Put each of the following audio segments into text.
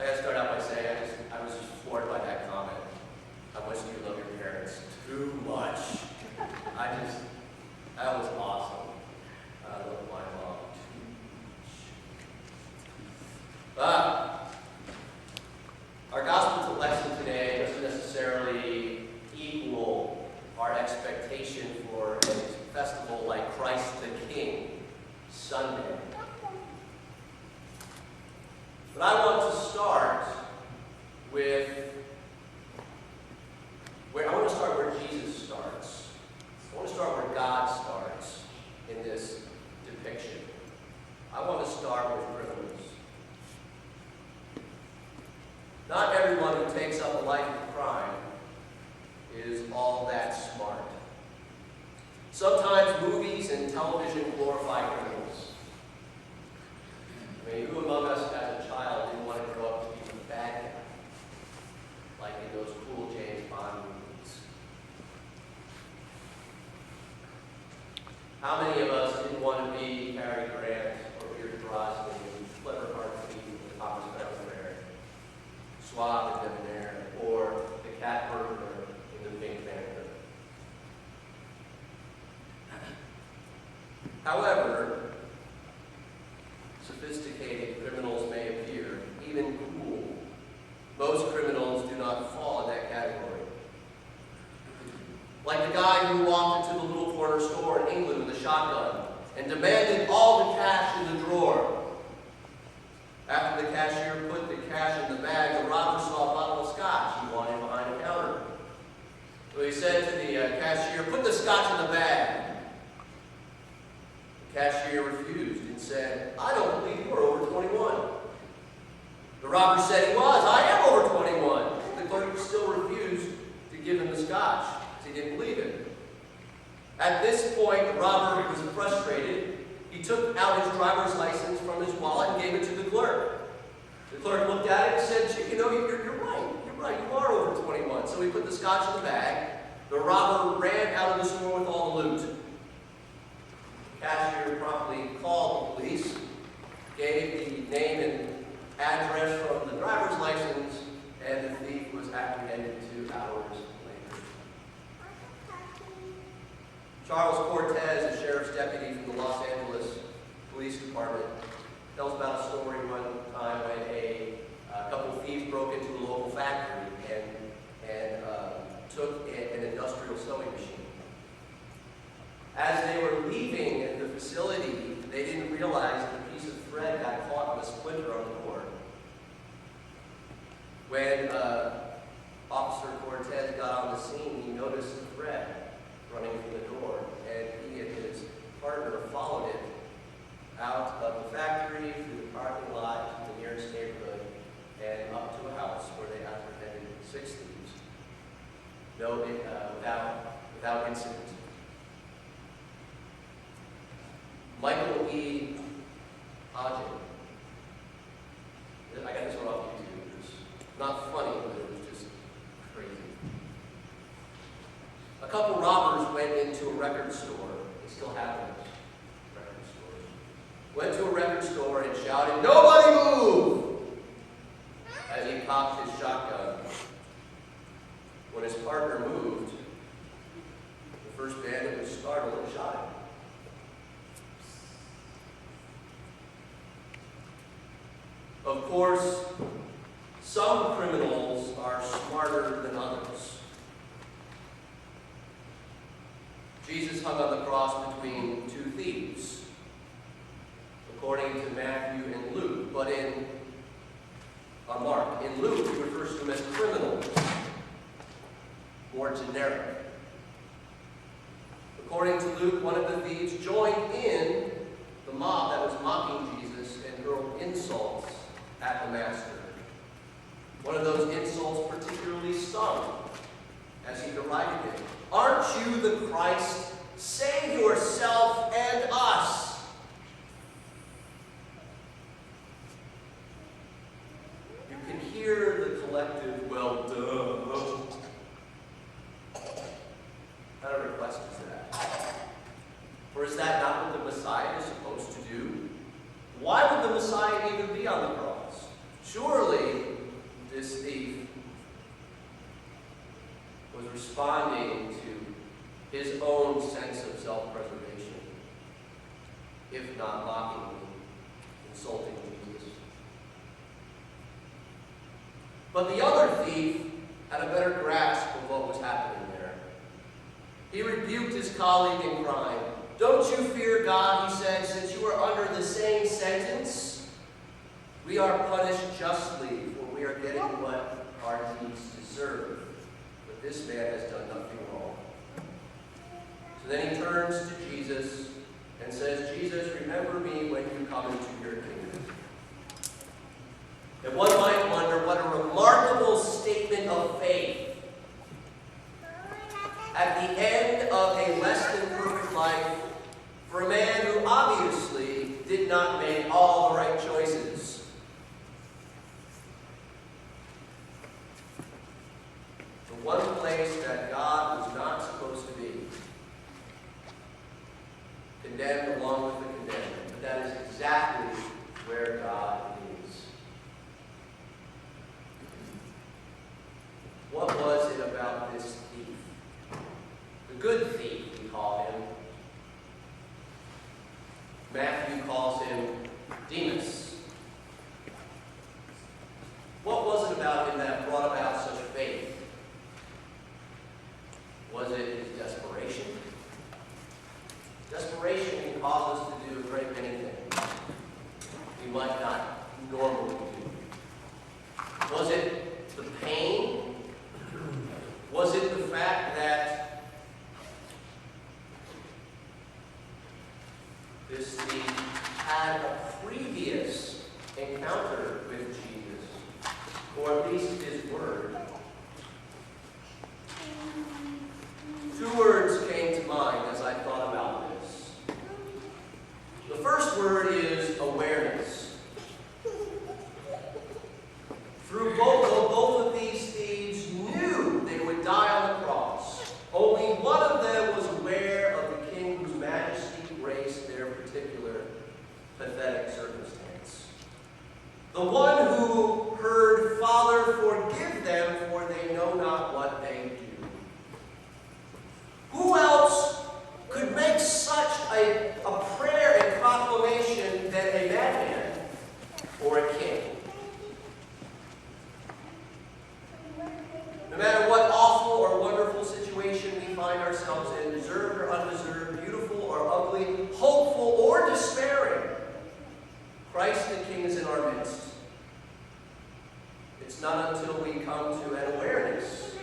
gotta start out by saying I was just floored by that comment. How much do you love your parents? Too much. That was awesome. I love my mom too much. Our gospel lesson today doesn't necessarily equal our expectation for a festival like Christ the King Sunday. But I want to start where Jesus starts. I want to start where God starts in this depiction. I want to start with criminals. Not everyone who takes up a life of crime is all that smart. Sometimes movies and television glorify criminals. I mean, who among us as a child didn't want to grow up to be a bad guy? Like in those cool James Bond movies. How many of us didn't want to be Cary Grant or Pierce Brosnan in Clever Heartbeat with Thomas Beverly, Suave and Debonair, or the cat burglar in the Pink Panther? However, sophisticated criminals may appear, even cool, most criminals do not fall in that category. Like the guy who walked into the little corner store in England with a shotgun and demanded all the cash in the drawer. After the cashier put the cash in the bag, the robber saw a bottle of scotch he wanted behind the counter. So he said to the cashier, "Put the scotch in the bag." The cashier refused and said, "I don't believe you are over 21. The robber said he was. "I am over 21. The clerk still refused to give him the scotch because he didn't believe it. At this point, the robber was frustrated. He took out his driver's license from his wallet and gave it to the clerk. The clerk looked at it and said, "You know, you're right. You're right. You are over 21. So he put the scotch in the bag. The robber ran out of the store with all the loot. The cashier promptly called the police, gave the name and address from the driver's license, and the thief was apprehended 2 hours later. Charles Cortez, a sheriff's deputy from the Los Angeles Police Department, tells about a story one time when a couple of thieves broke into a local factory and took an industrial sewing machine. As they were leaving the facility, they didn't realize that a piece of thread got caught in a splinter on the door. When Officer Cortez got on the scene, he noticed the thread running from the door, and he and his partner followed it out of the factory, through the parking lot, to the nearest neighborhood, and up to a house where they apprehended 6 thieves. Without incident. Michael E. Hodgin. I got this one off YouTube. It was not funny, but it was just crazy. A couple robbers went into a record store. They still have those record stores. Went to a record store and shouted, "Nobody move!" as he cocked his shotgun. When his partner moved, the first bandit was startled and shot him. Of course, some criminals are smarter than others. Jesus hung on the cross between 2 thieves, according to Matthew and Luke, but in Mark. In Luke, he refers to them as criminals, more generic. According to Luke, one of the thieves joined in the mob that was mocking Jesus and hurled insults at the master. One of those insults particularly stung as he derided him. "Aren't you the Christ? Save yourself and us." You can hear the collective, "Well, duh." What kind of request is that? Or is that not what the Messiah is supposed to do? Why would the Messiah even be on the cross? Surely responding to his own sense of self-preservation, if not mockingly insulting Jesus. But the other thief had a better grasp of what was happening there. He rebuked his colleague in crime. "Don't you fear God," he said, "since you are under the same sentence? We are punished justly, for we are getting what our deeds deserve. But this man has done nothing wrong." So then he turns to Jesus and says, "Jesus, remember me when you come into your kingdom." And one might wonder what a remarkable statement of faith. At the end of a less than perfect life, for a man who obviously did not make all the right choices. The one place that God was not supposed to be. Condemned along with the condemned. But that is exactly where God is. What was it about this thief? The good thief, we call him. Matthew calls him Demas. What was it about him that brought about such faith? Was it his desperation? Desperation can cause us to do a great many things we might not normally do. Was it the pain? Was it the fact that this thief had a previous encounter with Jesus, or at least his word? Two words came to mind as I thought about this. The first word is awareness. Through both of these thieves knew they would die on the cross. Only one of them was aware of the King whose majesty graced their particular pathetic circumstance. The one who heard, "Father, forgive them, for they know not what they do." Who else could make such a prayer and proclamation than a madman or a king? No matter what awful or wonderful situation we find ourselves in, deserved or undeserved, beautiful or ugly, hopeful or despairing, Christ the King is in our midst. It's not until we come to an awareness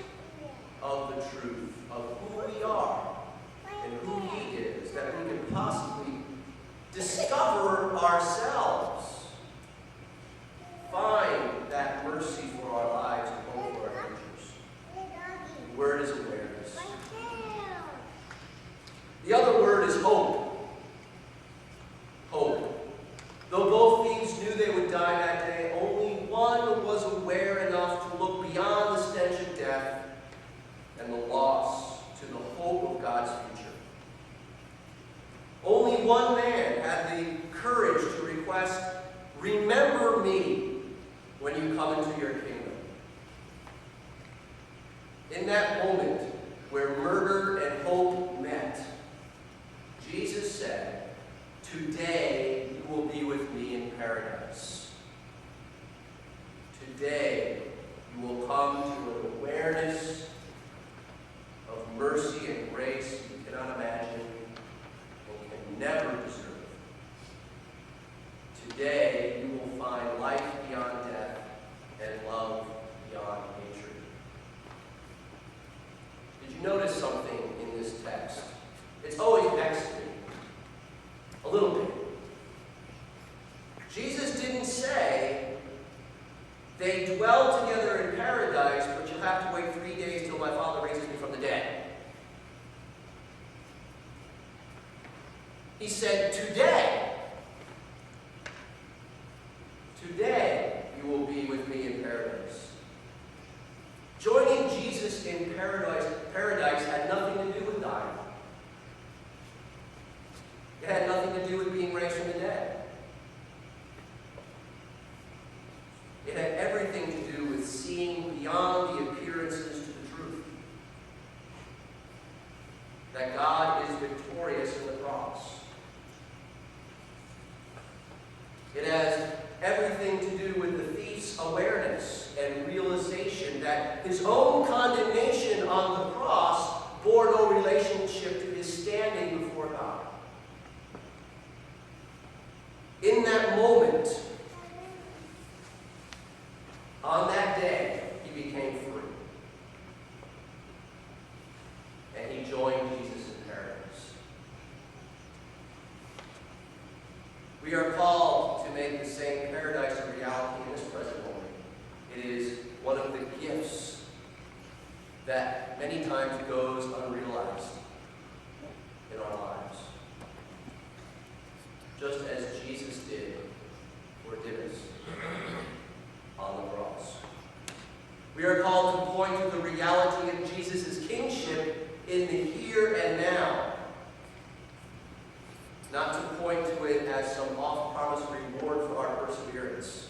of the truth of who we are and who He is that we can possibly discover ourselves, find that mercy for our lives and hope for our futures. The word is awareness. The other word is hope. Hope. Though both thieves knew they would die that day, only one was aware enough to look beyond the stench of death and the loss to the hope of God's future. Only one man had the courage to request, "Remember me when you come into your kingdom." In that moment where murder and hope met, Jesus said, "Today you will be with me in paradise." Today you will come to an awareness of mercy and grace you cannot imagine and can never deserve. Today you will find life beyond death and love beyond hatred. Did you notice something in this text? It's always vexed me. A little bit. Jesus didn't say, "They dwell together in paradise, but you'll have to wait 3 days till my Father raises me from the dead." He said, "Today you will be with me in paradise." Joining Jesus in paradise had nothing to do with dying. It had nothing to do with being raised from the dead. It had everything to do with seeing beyond the appearances to the truth. that his own condemnation on the cross bore no relationship to his standing before God. In that moment, on that day, he became free. And he joined Jesus in paradise. We are called to make the same paradise a reality in this present moment. It is one of the gifts that many times goes unrealized in our lives. Just as Jesus did forgive us on the cross. We are called to point to the reality of Jesus' kingship in the here and now, not to point to it as some oft-promised reward for our perseverance.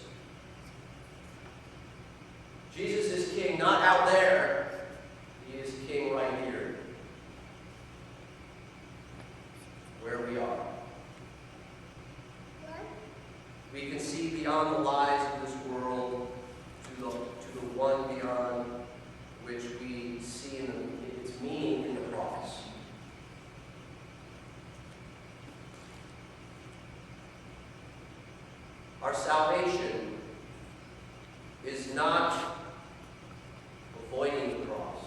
Jesus is king, not out there. He is king right here, where we are. We can see beyond the lies of this world to the one beyond which we see its meaning in the cross. Our salvation is not avoiding the cross.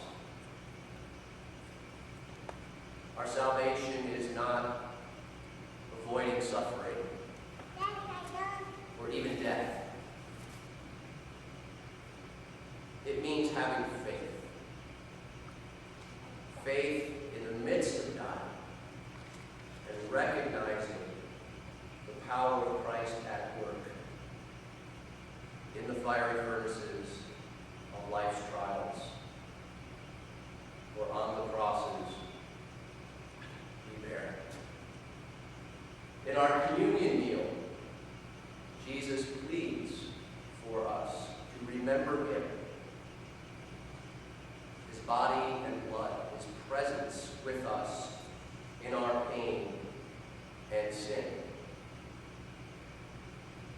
Our salvation is not avoiding suffering or even death. It means having faith. Faith in the midst of God and recognizing the power of Christ at work in the fiery furnaces of life's trials or on the crosses we bear. In our communion meal, Jesus pleads for us to remember him, his body and blood, his presence with us in our pain and sin.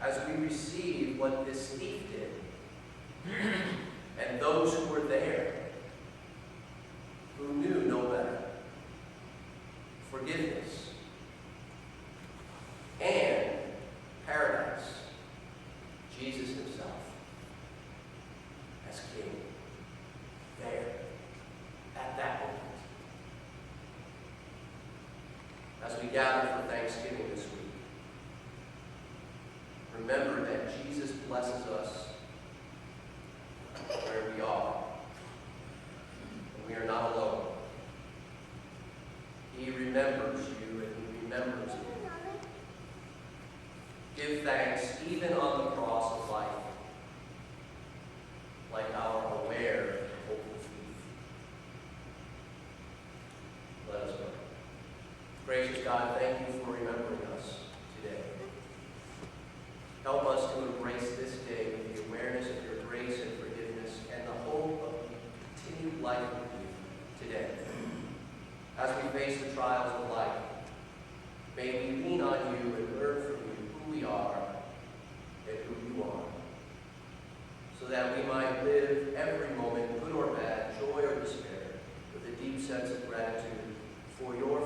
As we receive what this thief did, and those who were there, who knew no better, forgiveness, and paradise, Jesus himself as king, there, at that moment. As we gather for Thanksgiving this week, remember that Jesus blesses us where we are, and we are not alone. He remembers you, and he remembers me. Give thanks even on the cross of life, like our aware and hopeful thief. Let us pray. Gracious God, thank you for remembering us today. Help us to embrace this day with the awareness of your grace and forgiveness and the hope of continued life with you today. As we face the trials of life, may we lean on you and learn from you who we are and who you are, so that we might live every moment, good or bad, joy or despair, with a deep sense of gratitude for your